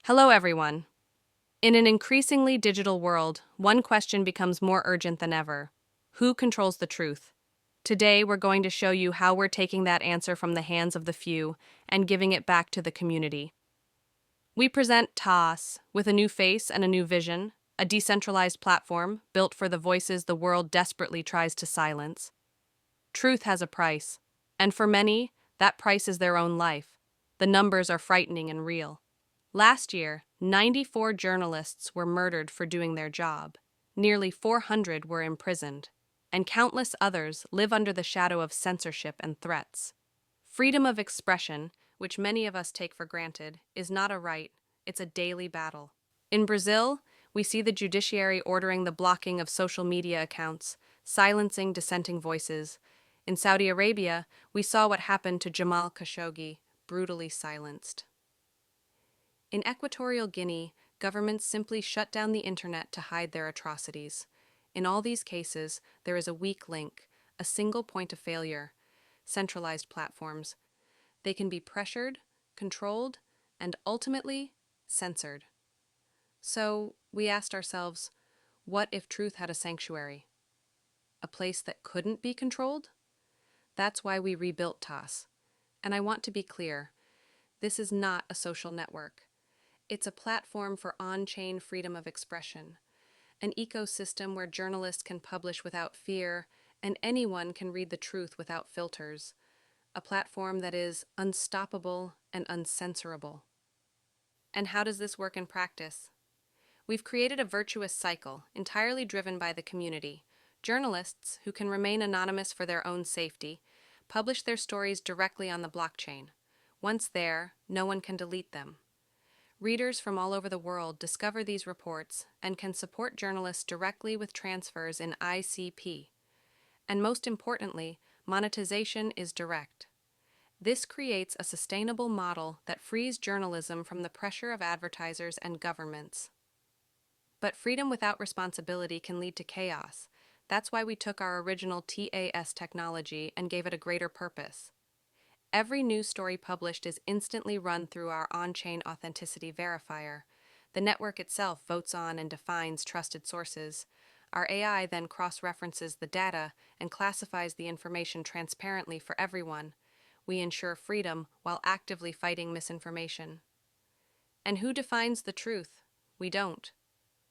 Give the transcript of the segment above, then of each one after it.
Hello, everyone. In an increasingly digital world, one question becomes more urgent than ever. Who controls the truth? Today, we're going to show you how we're taking that answer from the hands of the few and giving it back to the community. We present TaaS with a new face and a new vision, a decentralized platform built for the voices the world desperately tries to silence. Truth has a price, and for many, that price is their own life. The numbers are frightening and real. Last year, 94 journalists were murdered for doing their job. Nearly 400 were imprisoned, and countless others live under the shadow of censorship and threats. Freedom of expression, which many of us take for granted, is not a right, it's a daily battle. In Brazil, we see the judiciary ordering the blocking of social media accounts, silencing dissenting voices. In Saudi Arabia, we saw what happened to Jamal Khashoggi, brutally silenced. In Equatorial Guinea, governments simply shut down the internet to hide their atrocities. In all these cases, there is a weak link, a single point of failure: centralized platforms. They can be pressured, controlled, and ultimately censored. So we asked ourselves, what if truth had a sanctuary? A place that couldn't be controlled? That's why we rebuilt TaaS. And I want to be clear, this is not a social network. It's a platform for on-chain freedom of expression, an ecosystem where journalists can publish without fear and anyone can read the truth without filters, a platform that is unstoppable and uncensorable. And how does this work in practice? We've created a virtuous cycle entirely driven by the community. Journalists, who can remain anonymous for their own safety, publish their stories directly on the blockchain. Once there, no one can delete them. Readers from all over the world discover these reports and can support journalists directly with transfers in ICP. And most importantly, monetization is direct. This creates a sustainable model that frees journalism from the pressure of advertisers and governments. But freedom without responsibility can lead to chaos. That's why we took our original TaaS technology and gave it a greater purpose. Every news story published is instantly run through our on-chain authenticity verifier. The network itself votes on and defines trusted sources. Our AI then cross-references the data and classifies the information transparently for everyone. We ensure freedom while actively fighting misinformation. And who defines the truth? We don't.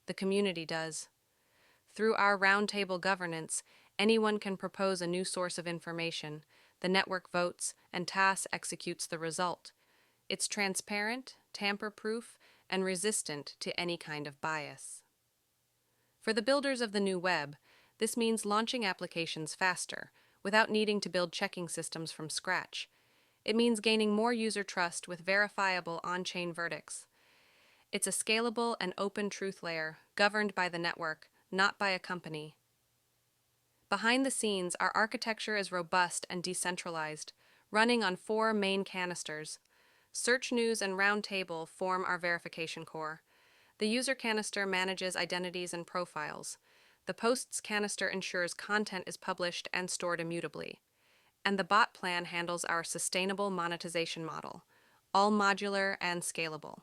The community does. Through our roundtable governance, anyone can propose a new source of information. The network votes, and TaaS executes the result. It's transparent, tamper-proof, and resistant to any kind of bias. For the builders of the new web, this means launching applications faster, without needing to build checking systems from scratch. It means gaining more user trust with verifiable on-chain verdicts. It's a scalable and open truth layer, governed by the network, not by a company. Behind the scenes, our architecture is robust and decentralized, running on 4 main canisters. Search News and Roundtable form our verification core. The user canister manages identities and profiles. The posts canister ensures content is published and stored immutably. And the bot plan handles our sustainable monetization model, all modular and scalable.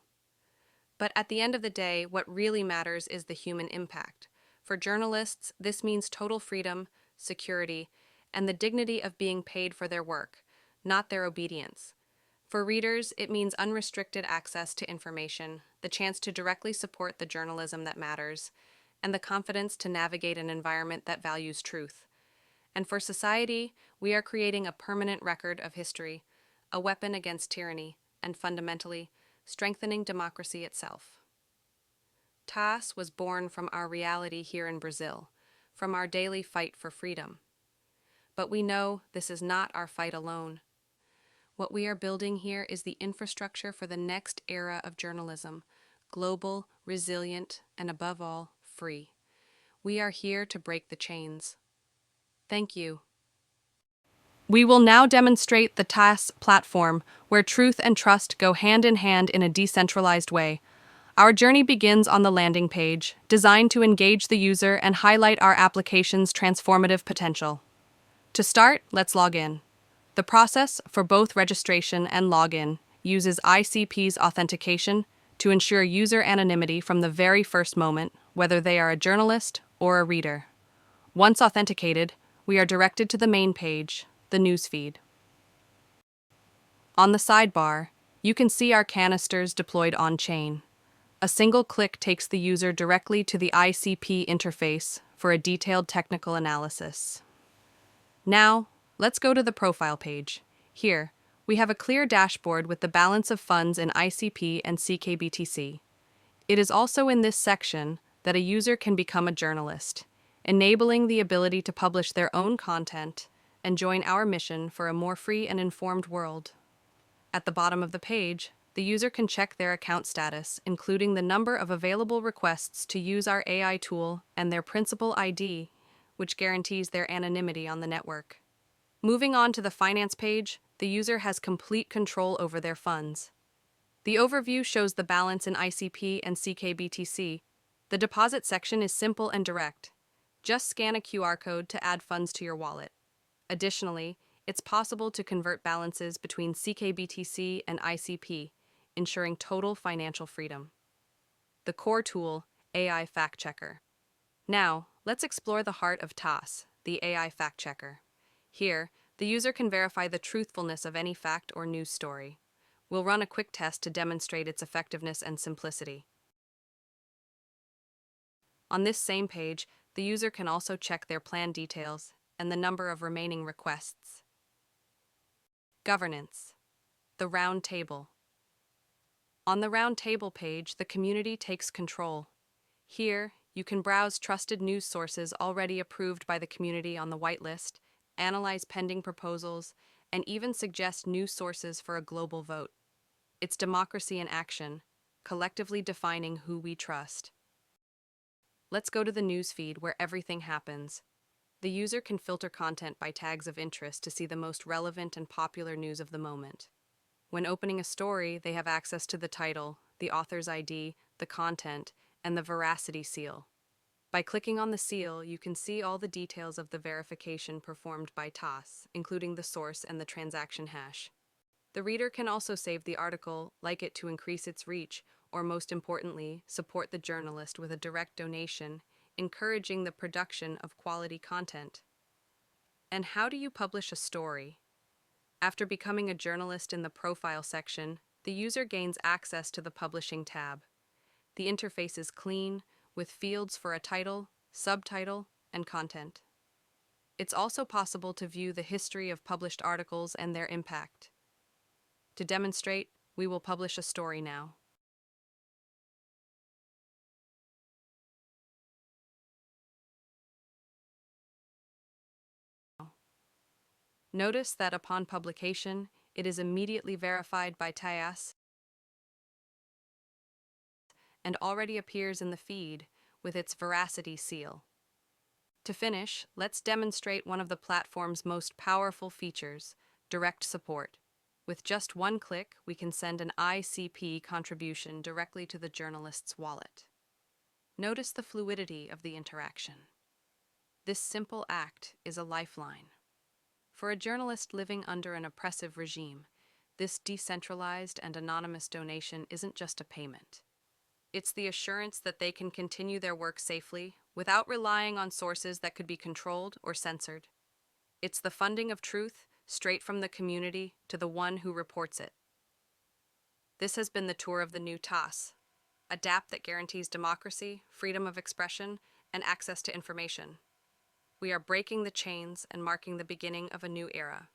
But at the end of the day, what really matters is the human impact. For journalists, this means total freedom, security, and the dignity of being paid for their work, not their obedience. For readers, it means unrestricted access to information, the chance to directly support the journalism that matters, and the confidence to navigate an environment that values truth. And for society, we are creating a permanent record of history, a weapon against tyranny, and fundamentally, strengthening democracy itself. TaaS was born from our reality here in Brazil, from our daily fight for freedom. But we know this is not our fight alone. What we are building here is the infrastructure for the next era of journalism, global, resilient, and above all, free. We are here to break the chains. Thank you. We will now demonstrate the TaaS platform, where truth and trust go hand in hand in a decentralized way. Our journey begins on the landing page, designed to engage the user and highlight our application's transformative potential. To start, let's log in. The process for both registration and login uses ICP's authentication, to ensure user anonymity from the very first moment, whether they are a journalist or a reader. Once authenticated, we are directed to the main page, the newsfeed. On the sidebar, you can see our canisters deployed on-chain. A single click takes the user directly to the ICP interface for a detailed technical analysis. Now, let's go to the profile page. Here, we have a clear dashboard with the balance of funds in ICP and CKBTC. It is also in this section that a user can become a journalist, enabling the ability to publish their own content and join our mission for a more free and informed world. At the bottom of the page, the user can check their account status, including the number of available requests to use our AI tool and their principal ID, which guarantees their anonymity on the network. Moving on to the finance page, the user has complete control over their funds. The overview shows the balance in ICP and CKBTC. The deposit section is simple and direct. Just scan a QR code to add funds to your wallet. Additionally, it's possible to convert balances between CKBTC and ICP, ensuring total financial freedom. The core tool, AI Fact Checker. Now, let's explore the heart of TaaS, the AI Fact Checker. Here, the user can verify the truthfulness of any fact or news story. We'll run a quick test to demonstrate its effectiveness and simplicity. On this same page, the user can also check their plan details and the number of remaining requests. Governance. The round table. On the round table page, the community takes control. Here, you can browse trusted news sources already approved by the community on the whitelist, analyze pending proposals, and even suggest new sources for a global vote. It's democracy in action, collectively defining who we trust. Let's go to the newsfeed where everything happens. The user can filter content by tags of interest to see the most relevant and popular news of the moment. When opening a story, they have access to the title, the author's ID, the content, and the veracity seal. By clicking on the seal, you can see all the details of the verification performed by TaaS, including the source and the transaction hash. The reader can also save the article, like it to increase its reach, or most importantly, support the journalist with a direct donation, encouraging the production of quality content. And how do you publish a story? After becoming a journalist in the profile section, the user gains access to the publishing tab. The interface is clean, with fields for a title, subtitle, and content. It's also possible to view the history of published articles and their impact. To demonstrate, we will publish a story now. Notice that upon publication, it is immediately verified by TaaS and already appears in the feed with its veracity seal. To finish, let's demonstrate one of the platform's most powerful features, direct support. With just one click, we can send an ICP contribution directly to the journalist's wallet. Notice the fluidity of the interaction. This simple act is a lifeline. For a journalist living under an oppressive regime, this decentralized and anonymous donation isn't just a payment. It's the assurance that they can continue their work safely without relying on sources that could be controlled or censored. It's the funding of truth straight from the community to the one who reports it. This has been the tour of the new TaaS, a DApp that guarantees democracy, freedom of expression, and access to information. We are breaking the chains and marking the beginning of a new era.